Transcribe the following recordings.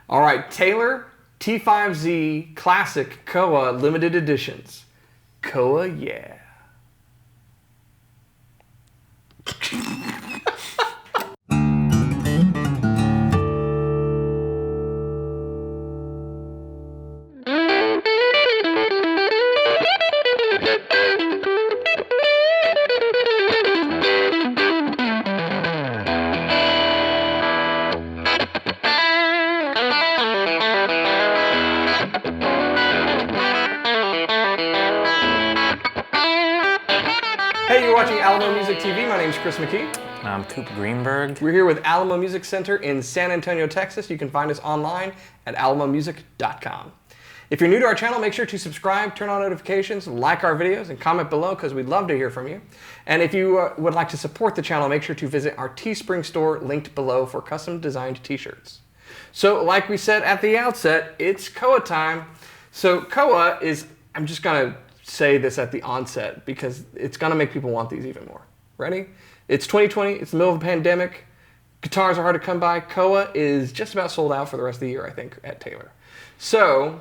All right, Taylor T5z Classic Koa Limited Editions. Koa, yeah. Hey, you're watching Alamo Music TV. My name's Chris McKee. I'm Coop Greenberg. We're here with Alamo Music Center in San Antonio, Texas. You can find us online at alamomusic.com. If you're new to our channel, make sure to subscribe, turn on notifications, like our videos, and comment below because we'd love to hear from you. And if you would like to support the channel, make sure to visit our Teespring store linked below for custom designed t-shirts. So like we said at the outset, it's Koa time. So Koa is, I'm just going to say this at the onset because it's going to make people want these even more. Ready? It's 2020. It's the middle of a pandemic. Guitars are hard to come by. Koa is just about sold out for the rest of the year, I think, at Taylor. So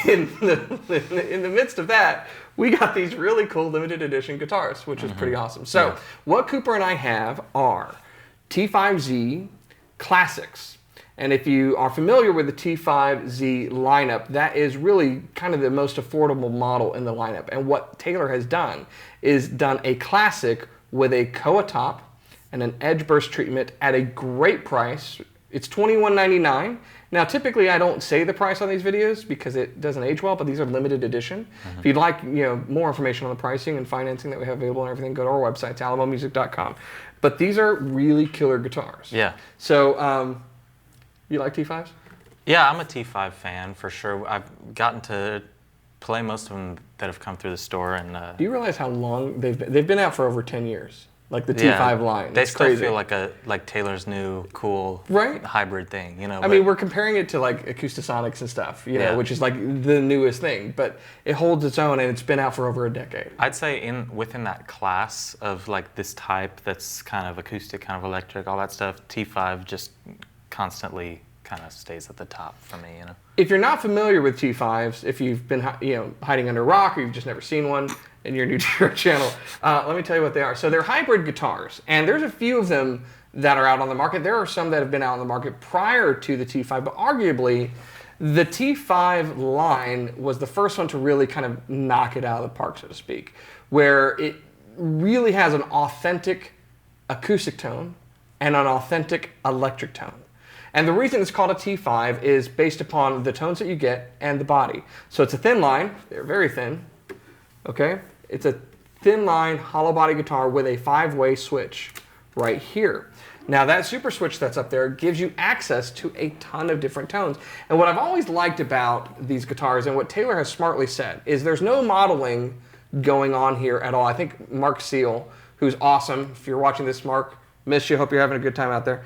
in the midst of that, we got these really cool limited edition guitars, which is pretty awesome. So what Cooper and I have are T5z Classics. And if you are familiar with the T5z lineup, that is really kind of the most affordable model in the lineup. And what Taylor has done is done a classic with a Koa top and an edgeburst treatment at a great price. It's $21.99. Now, typically I don't say the price on these videos because it doesn't age well, but these are limited edition. If you'd like more information on the pricing and financing that we have available and everything, go to our website, alamomusic.com. But these are really killer guitars. Yeah. So, you like T5s? Yeah, I'm a T5 fan for sure. I've gotten to play most of them that have come through the store. And do you realize how long they've been out for over 10 years? Like the T5 line. They still feel like Taylor's new cool hybrid thing, you know. I mean, we're comparing it to like Acoustic-Sonics and stuff, you know, which is like the newest thing, but it holds its own and it's been out for over a decade. I'd say within that class of like this type that's kind of acoustic, kind of electric, all that stuff, T5 just constantly kind of stays at the top for me, you know. If you're not familiar with T5s, if you've been hiding under a rock or you've just never seen one and you're new to our channel, let me tell you what they are. So they're hybrid guitars, and there's a few of them that are out on the market. There are some that have been out on the market prior to the T5, but arguably the T5 line was the first one to really kind of knock it out of the park, so to speak, where it really has an authentic acoustic tone and an authentic electric tone. And the reason it's called a T5 is based upon the tones that you get and the body. So it's a thin line, they're very thin, okay? It's a thin line, hollow body guitar with a 5-way switch right here. Now that super switch that's up there gives you access to a ton of different tones. And what I've always liked about these guitars, and what Taylor has smartly said, is there's no modeling going on here at all. I think Mark Seal, who's awesome, if you're watching this, Mark, miss you, hope you're having a good time out there.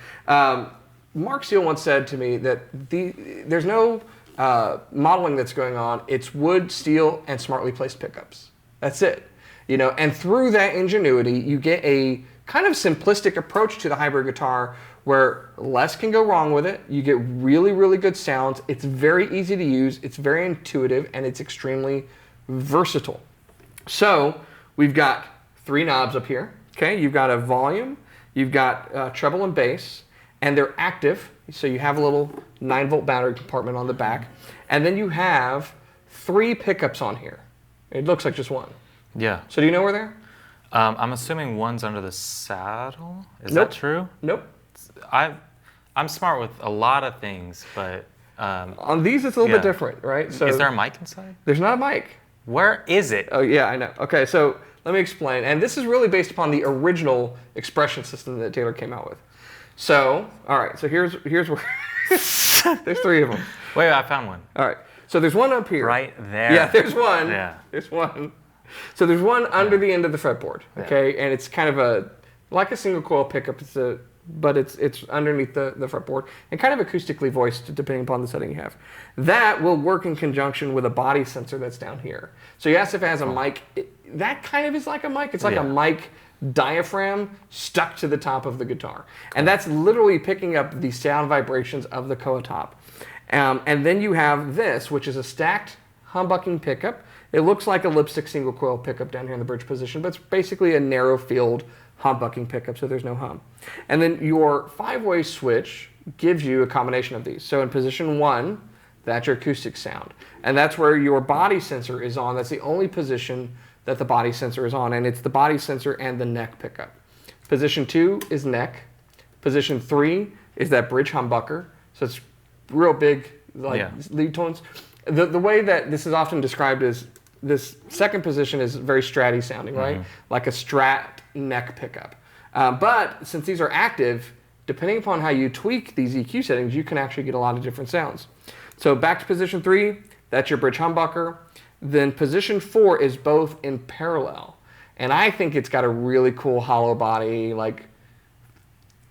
Mark Seal once said to me that there's no modeling that's going on. It's wood, steel, and smartly placed pickups. That's it. You know, and through that ingenuity, you get a kind of simplistic approach to the hybrid guitar where less can go wrong with it. You get really, really good sounds. It's very easy to use. It's very intuitive, and it's extremely versatile. So we've got 3 knobs up here. Okay, you've got a volume, you've got treble and bass. And they're active, so you have a little 9-volt battery compartment on the back. And then you have 3 pickups on here. It looks like just one. Yeah. So do you know where they're? I'm assuming one's under the saddle. Is that true? Nope. I'm smart with a lot of things, but... on these, it's a little bit different, right? So is there a mic inside? There's not a mic. Where is it? Oh, yeah, I know. Okay, so let me explain. And this is really based upon the original expression system that Taylor came out with. So, all right, so here's where, there's 3 of them. Wait, I found one. All right, so there's one up here. Right there. Yeah, there's one. Yeah. There's one. So there's one under the end of the fretboard, okay? And it's kind of like a single coil pickup, but it's underneath the fretboard and kind of acoustically voiced depending upon the setting you have. That will work in conjunction with a body sensor that's down here. So you asked if it has a mic. That kind of is like a mic. It's like a mic diaphragm stuck to the top of the guitar. And that's literally picking up the sound vibrations of the koa top. And then you have this, which is a stacked humbucking pickup. It looks like a lipstick single coil pickup down here in the bridge position, but it's basically a narrow field humbucking pickup, so there's no hum. And then your 5-way switch gives you a combination of these. So in position 1, that's your acoustic sound. And that's where your body sensor is on. That's the only position that the body sensor is on, and it's the body sensor and the neck pickup. Position 2 is neck. Position 3 is that bridge humbucker. So it's real big, like lead tones. The way that this is often described is this second position is very stratty sounding, right? Like a Strat neck pickup. But since these are active, depending upon how you tweak these EQ settings, you can actually get a lot of different sounds. So back to position 3, that's your bridge humbucker. Then position 4 is both in parallel. And I think it's got a really cool hollow body, like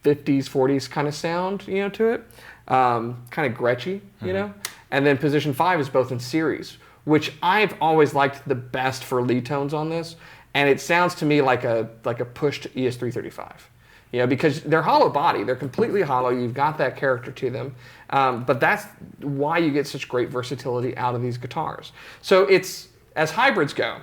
50s, 40s kind of sound, to it. Kind of Gretschy, you know? And then position 5 is both in series, which I've always liked the best for lead tones on this. And it sounds to me like a pushed ES335. Because they're hollow body, they're completely hollow, you've got that character to them, but that's why you get such great versatility out of these guitars. So it's, as hybrids go,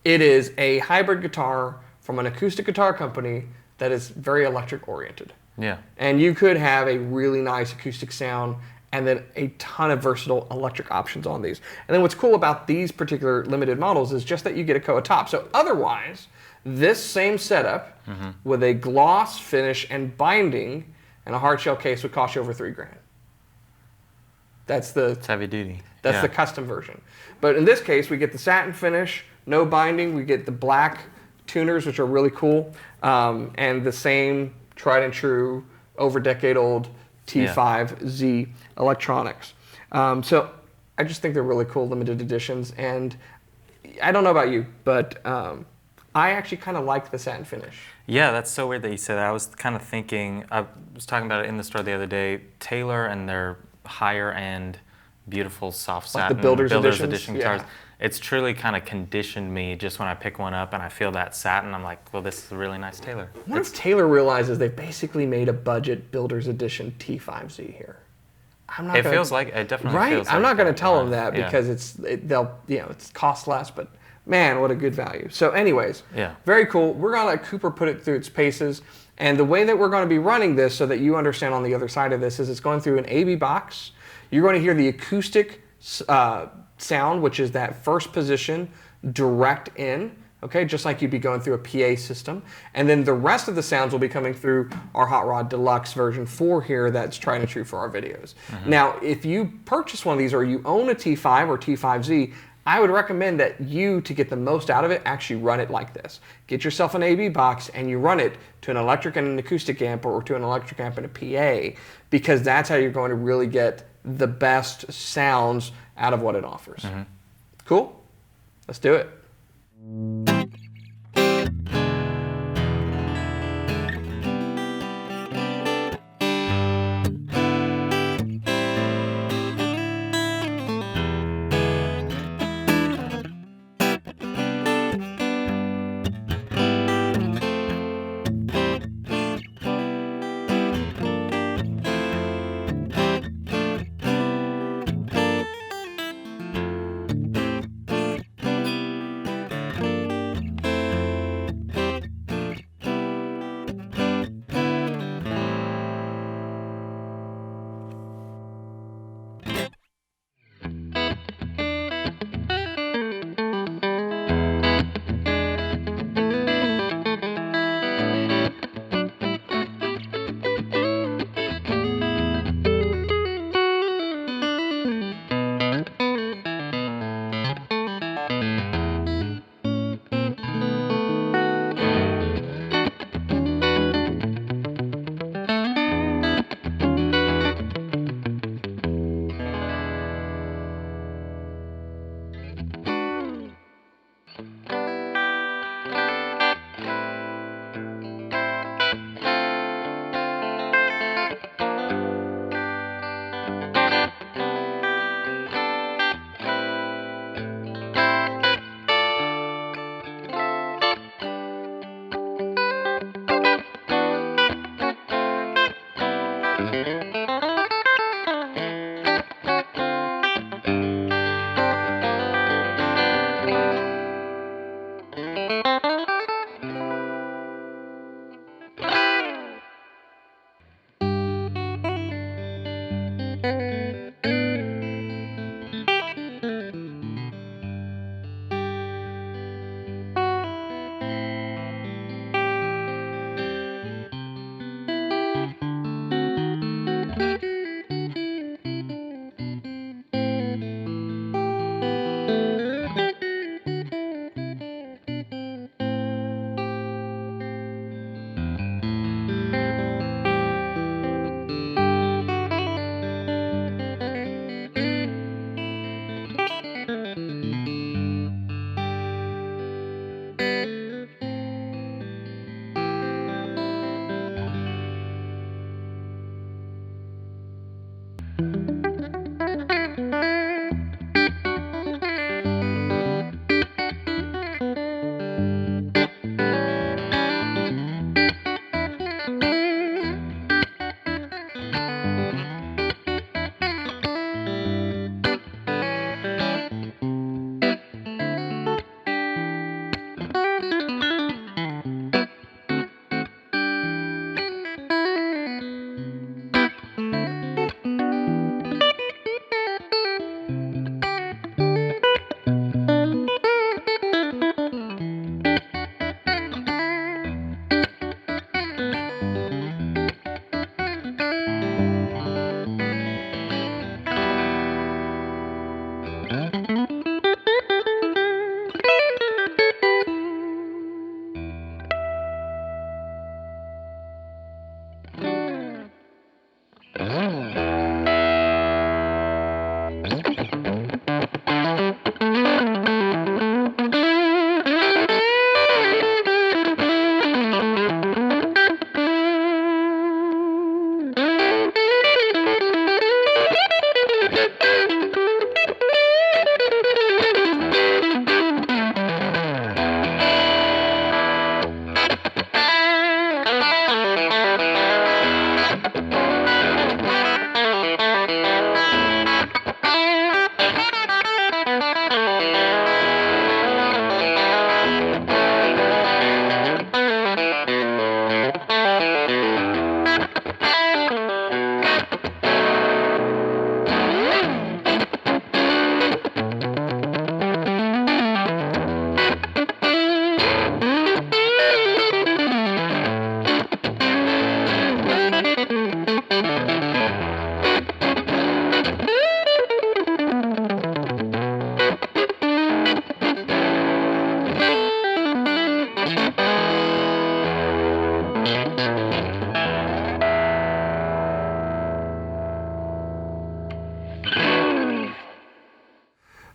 it is a hybrid guitar from an acoustic guitar company that is very electric oriented. Yeah. And you could have a really nice acoustic sound and then a ton of versatile electric options on these. And then what's cool about these particular limited models is just that you get a koa top. So otherwise, this same setup with a gloss finish and binding and a hard shell case would cost you over $3,000. It's heavy duty. That's the custom version. But in this case, we get the satin finish, no binding. We get the black tuners, which are really cool, and the same tried and true, over decade old T5z electronics. So I just think they're really cool limited editions. And I don't know about you, but I actually kind of like the satin finish. Yeah, that's so weird that you said that. I was kind of thinking, I was talking about it in the store the other day, Taylor and their higher end, beautiful soft satin, like the Builder's Edition guitars. Yeah. It's truly kind of conditioned me just when I pick one up and I feel that satin, I'm like, well, this is a really nice Taylor. I wonder if Taylor realizes they basically made a budget Builder's Edition T5z here. It feels like, it definitely feels like I'm not going to tell them that, that because it's cost less, but man, what a good value. So anyways, very cool. We're going to let Cooper put it through its paces. And the way that we're going to be running this so that you understand on the other side of this is it's going through an AB box. You're going to hear the acoustic sound, which is that first position direct in, okay, just like you'd be going through a PA system. And then the rest of the sounds will be coming through our Hot Rod Deluxe version 4 here that's tried and true for our videos. Now, if you purchase one of these or you own a T5 or T5Z, I would recommend that you, to get the most out of it, actually run it like this. Get yourself an AB box and you run it to an electric and an acoustic amp or to an electric amp and a PA, because that's how you're going to really get the best sounds out of what it offers. Cool? Let's do it.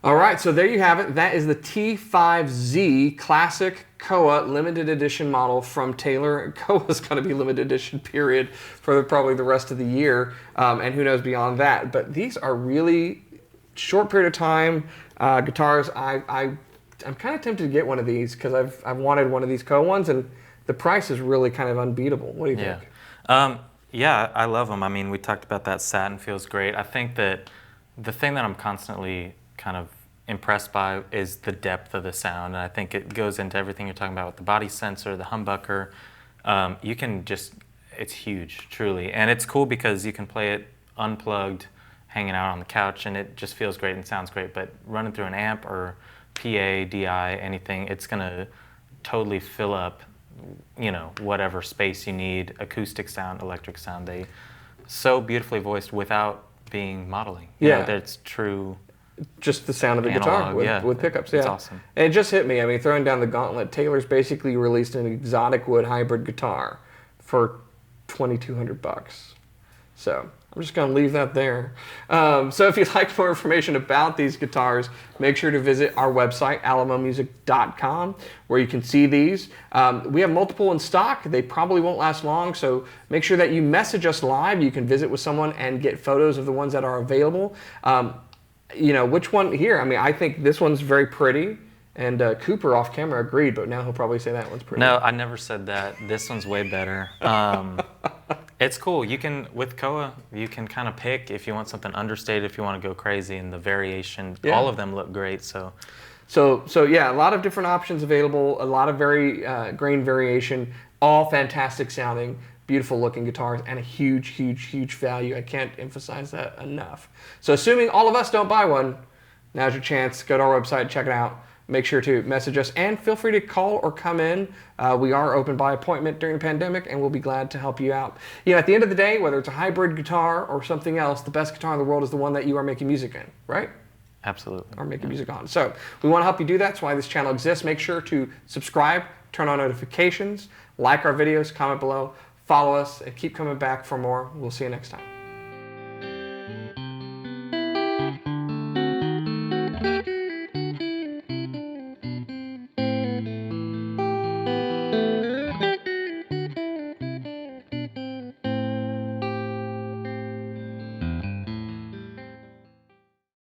All right, so there you have it. That is the T5z Classic Koa limited edition model from Taylor. Koa's going to be limited edition, period, for probably the rest of the year, and who knows beyond that. But these are really short period of time guitars. I'm kind of tempted to get one of these because I've wanted one of these Koa ones, and the price is really kind of unbeatable. What do you think? Yeah, I love them. I mean, we talked about that satin feels great. I think that the thing that I'm constantly kind of impressed by is the depth of the sound, and I think it goes into everything you're talking about with the body sensor, the humbucker. You can just, it's huge, truly, and it's cool because you can play it unplugged, hanging out on the couch, and it just feels great and sounds great. But running through an amp or PA, DI, anything, it's gonna totally fill up, you know, whatever space you need. Acoustic sound, electric sound, they so beautifully voiced without being modeling. You know, that's true. Just the sound of the analog, guitar with pickups. Yeah, it's awesome. And it just hit me. I mean, throwing down the gauntlet, Taylor's basically released an exotic wood hybrid guitar for $2,200. So I'm just going to leave that there. So if you'd like more information about these guitars, make sure to visit our website, alamomusic.com, where you can see these. We have multiple in stock. They probably won't last long, so make sure that you message us live. You can visit with someone and get photos of the ones that are available. You know, which one here? I mean, I think this one's very pretty, and Cooper off camera agreed, but now he'll probably say that one's pretty. No, I never said that. This one's way better. It's cool. You can, with Koa, you can kind of pick if you want something understated, if you want to go crazy, and the variation, all of them look great. So yeah, a lot of different options available, a lot of grain variation, all fantastic sounding. beautiful looking guitars, and a huge, huge, huge value. I can't emphasize that enough. So assuming all of us don't buy one, now's your chance. Go to our website, check it out. Make sure to message us, and feel free to call or come in. We are open by appointment during the pandemic, and we'll be glad to help you out. At the end of the day, whether it's a hybrid guitar or something else, the best guitar in the world is the one that you are making music in, right? Absolutely. Or making music on. So we want to help you do that. That's why this channel exists. Make sure to subscribe, turn on notifications, like our videos, comment below, follow us, and keep coming back for more. We'll see you next time.